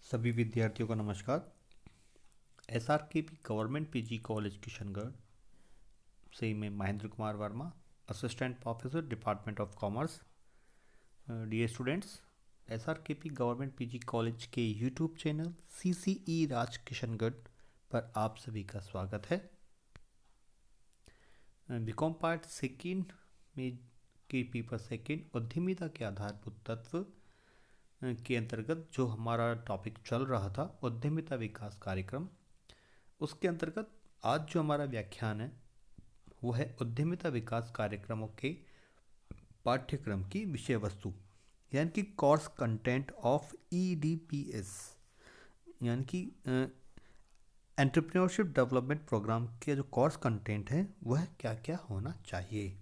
सभी विद्यार्थियों को नमस्कार। SRKP government PG college Kishangarh से मैं Mahendra Kumar Verma, assistant professor department of commerce. Dear students, SRKP government PG college के YouTube channel CCE Raj Kishangarh पर आप सभी का स्वागत है। बीकॉम पार्ट सेकेंड में के पेपर सेकेंड उद्यमिता के आधारभूत तत्व के अंतर्गत जो हमारा टॉपिक चल रहा था उद्यमिता विकास कार्यक्रम, उसके अंतर्गत आज जो हमारा व्याख्यान है वो है उद्यमिता विकास कार्यक्रमों के पाठ्यक्रम की विषय वस्तु यानी कि कोर्स कंटेंट ऑफ EDPS यानी कि एंटरप्रेन्योरशिप डेवलपमेंट प्रोग्राम के जो कोर्स कंटेंट है वह क्या क्या होना चाहिए।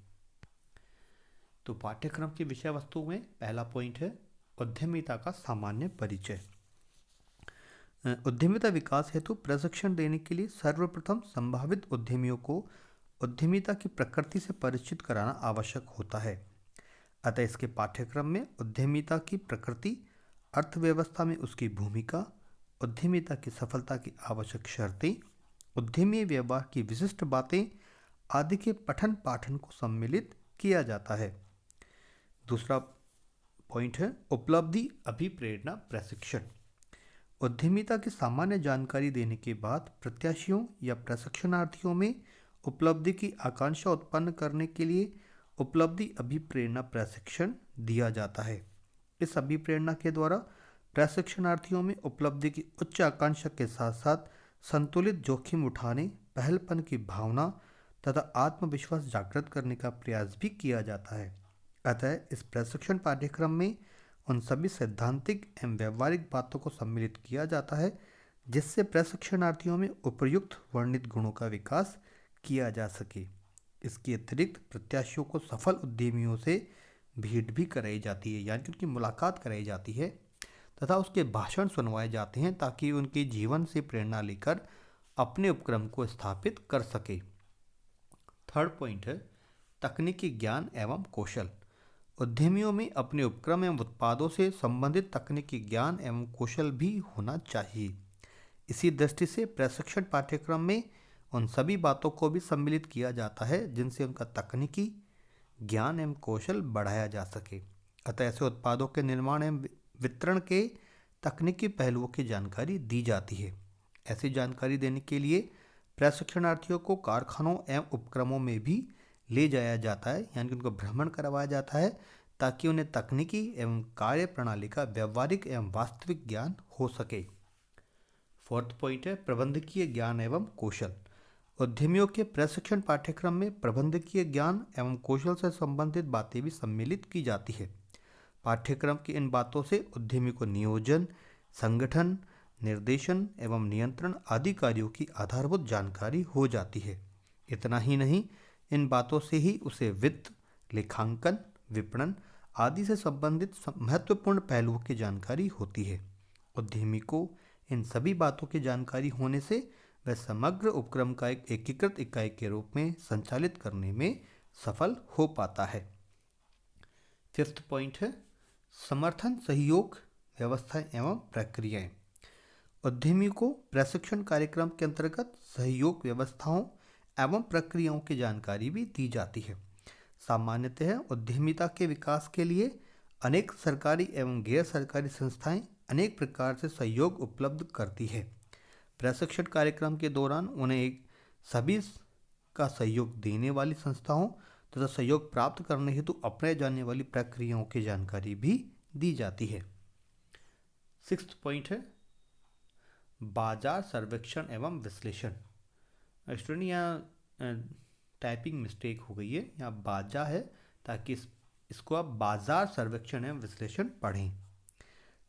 तो पाठ्यक्रम की विषय वस्तु में पहला पॉइंट है उद्यमिता का सामान्य परिचय। उद्यमिता विकास हेतु प्रशिक्षण देने के लिए सर्वप्रथम संभावित उद्यमियों को उद्यमिता की प्रकृति से परिचित कराना आवश्यक होता है। अतः इसके पाठ्यक्रम में उद्यमिता की प्रकृति, अर्थव्यवस्था में उसकी भूमिका, उद्यमिता की सफलता की आवश्यक शर्तें, उद्यमी व्यवहार की विशिष्ट बातें आदि के पठन पाठन को सम्मिलित किया जाता है। दूसरा पॉइंट है उपलब्धि अभिप्रेरणा प्रशिक्षण। उद्यमिता की सामान्य जानकारी देने के बाद प्रत्याशियों या प्रशिक्षणार्थियों में उपलब्धि की आकांक्षा उत्पन्न करने के लिए उपलब्धि अभिप्रेरणा प्रशिक्षण दिया जाता है। इस अभिप्रेरणा के द्वारा प्रशिक्षणार्थियों में उपलब्धि की उच्च आकांक्षा के साथ साथ संतुलित जोखिम उठाने, पहलपन की भावना तथा आत्मविश्वास जागृत करने का प्रयास भी किया जाता है। अतः इस प्रशिक्षण पाठ्यक्रम में उन सभी सैद्धांतिक एवं व्यवहारिक बातों को सम्मिलित किया जाता है जिससे प्रशिक्षणार्थियों में उपयुक्त वर्णित गुणों का विकास किया जा सके। इसके अतिरिक्त प्रत्याशियों को सफल उद्यमियों से भेंट भी कराई जाती है यानी कि उनकी मुलाकात कराई जाती है तथा उसके भाषण सुनवाए जाते हैं ताकि उनके जीवन से प्रेरणा लेकर अपने उपक्रम को स्थापित कर सके। थर्ड पॉइंट है तकनीकी ज्ञान एवं कौशल। उद्यमियों में अपने उपक्रम एवं उत्पादों से संबंधित तकनीकी ज्ञान एवं कौशल भी होना चाहिए। इसी दृष्टि से प्रशिक्षण पाठ्यक्रम में उन सभी बातों को भी सम्मिलित किया जाता है जिनसे उनका तकनीकी ज्ञान एवं कौशल बढ़ाया जा सके। अतः ऐसे उत्पादों के निर्माण एवं वितरण के तकनीकी पहलुओं की जानकारी दी जाती है। ऐसी जानकारी देने के लिए प्रशिक्षणार्थियों को कारखानों एवं उपक्रमों में भी ले जाया जाता है यानी कि उनको भ्रमण करवाया जाता है ताकि उन्हें तकनीकी एवं कार्य प्रणाली का व्यवहारिक एवं वास्तविक ज्ञान हो सके। फोर्थ पॉइंट है प्रबंधकीय ज्ञान एवं कौशल। उद्यमियों के प्रशिक्षण पाठ्यक्रम में प्रबंधकीय ज्ञान एवं कौशल से संबंधित बातें भी सम्मिलित की जाती है। पाठ्यक्रम की इन बातों से उद्यमी को नियोजन, संगठन, निर्देशन एवं नियंत्रण आदि कार्यों की आधारभूत जानकारी हो जाती है। इतना ही नहीं, इन बातों से ही उसे वित्त, लेखांकन, विपणन आदि से संबंधित महत्वपूर्ण पहलुओं की जानकारी होती है। उद्यमी को इन सभी बातों की जानकारी होने से वह समग्र उपक्रम का एक एकीकृत इकाई के रूप में संचालित करने में सफल हो पाता है। फिफ्थ पॉइंट है समर्थन, सहयोग, व्यवस्था एवं प्रक्रियाएं। उद्यमी को प्रशिक्षण कार्यक्रम के अंतर्गत सहयोग व्यवस्थाओं एवं प्रक्रियाओं की जानकारी भी दी जाती है। सामान्यतः उद्यमिता के विकास के लिए अनेक सरकारी एवं गैर सरकारी संस्थाएं अनेक प्रकार से सहयोग उपलब्ध करती है। प्रशिक्षण कार्यक्रम के दौरान उन्हें एक सभी का सहयोग देने वाली संस्थाओं तथा सहयोग प्राप्त करने हेतु अपनाई जाने वाली प्रक्रियाओं की जानकारी भी दी जाती है। सिक्स्थ पॉइंट है बाजार सर्वेक्षण एवं विश्लेषण। स्टूडेंट यहाँ टाइपिंग मिस्टेक हो गई है, यहाँ बाजा है ताकि इसको आप बाजार सर्वेक्षण एवं विश्लेषण पढ़ें।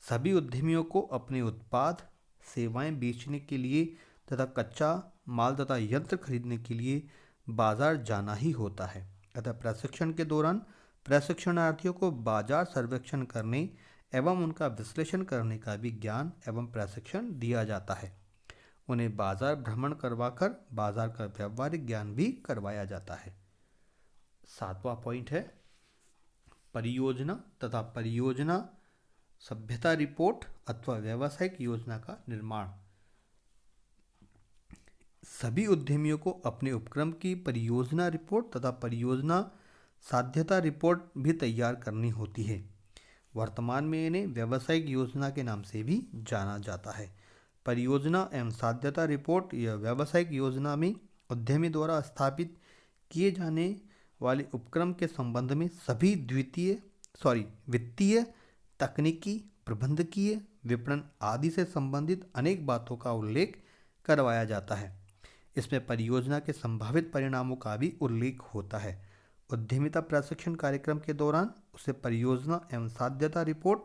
सभी उद्यमियों को अपने उत्पाद, सेवाएं बेचने के लिए तथा कच्चा माल तथा यंत्र खरीदने के लिए बाजार जाना ही होता है। अतः प्रशिक्षण के दौरान प्रशिक्षणार्थियों को बाजार सर्वेक्षण करने एवं उनका विश्लेषण करने का भी ज्ञान एवं प्रशिक्षण दिया जाता है। उन्हें बाजार भ्रमण करवाकर बाजार का व्यावहारिक ज्ञान भी करवाया जाता है। सातवां पॉइंट है परियोजना तथा परियोजना सभ्यता रिपोर्ट अथवा व्यावसायिक योजना का निर्माण। सभी उद्यमियों को अपने उपक्रम की परियोजना रिपोर्ट तथा परियोजना साध्यता रिपोर्ट भी तैयार करनी होती है। वर्तमान में इन्हें व्यावसायिक योजना के नाम से भी जाना जाता है। परियोजना एवं साध्यता रिपोर्ट या व्यावसायिक योजना में उद्यमी द्वारा स्थापित किए जाने वाले उपक्रम के संबंध में सभी वित्तीय, तकनीकी, प्रबंधकीय, विपणन आदि से संबंधित अनेक बातों का उल्लेख करवाया जाता है। इसमें परियोजना के संभावित परिणामों का भी उल्लेख होता है। उद्यमिता प्रशिक्षण कार्यक्रम के दौरान उसे परियोजना एवं साध्यता रिपोर्ट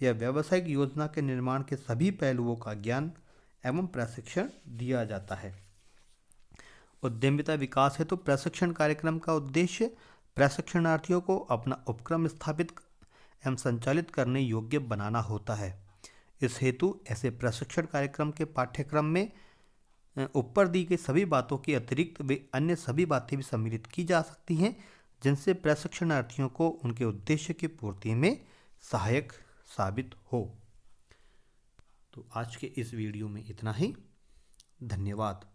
या व्यावसायिक योजना के निर्माण के सभी पहलुओं का ज्ञान एवं प्रशिक्षण दिया जाता है। उद्यमिता विकास हेतु प्रशिक्षण कार्यक्रम का उद्देश्य प्रशिक्षणार्थियों को अपना उपक्रम स्थापित एवं संचालित करने योग्य बनाना होता है। इस हेतु ऐसे प्रशिक्षण कार्यक्रम के पाठ्यक्रम में ऊपर दी गई सभी बातों के अतिरिक्त वे अन्य सभी बातें भी सम्मिलित की जा सकती हैं, जिनसे प्रशिक्षणार्थियों को उनके उद्देश्य की पूर्ति में सहायक साबित हो। तो आज के इस वीडियो में इतना ही। धन्यवाद।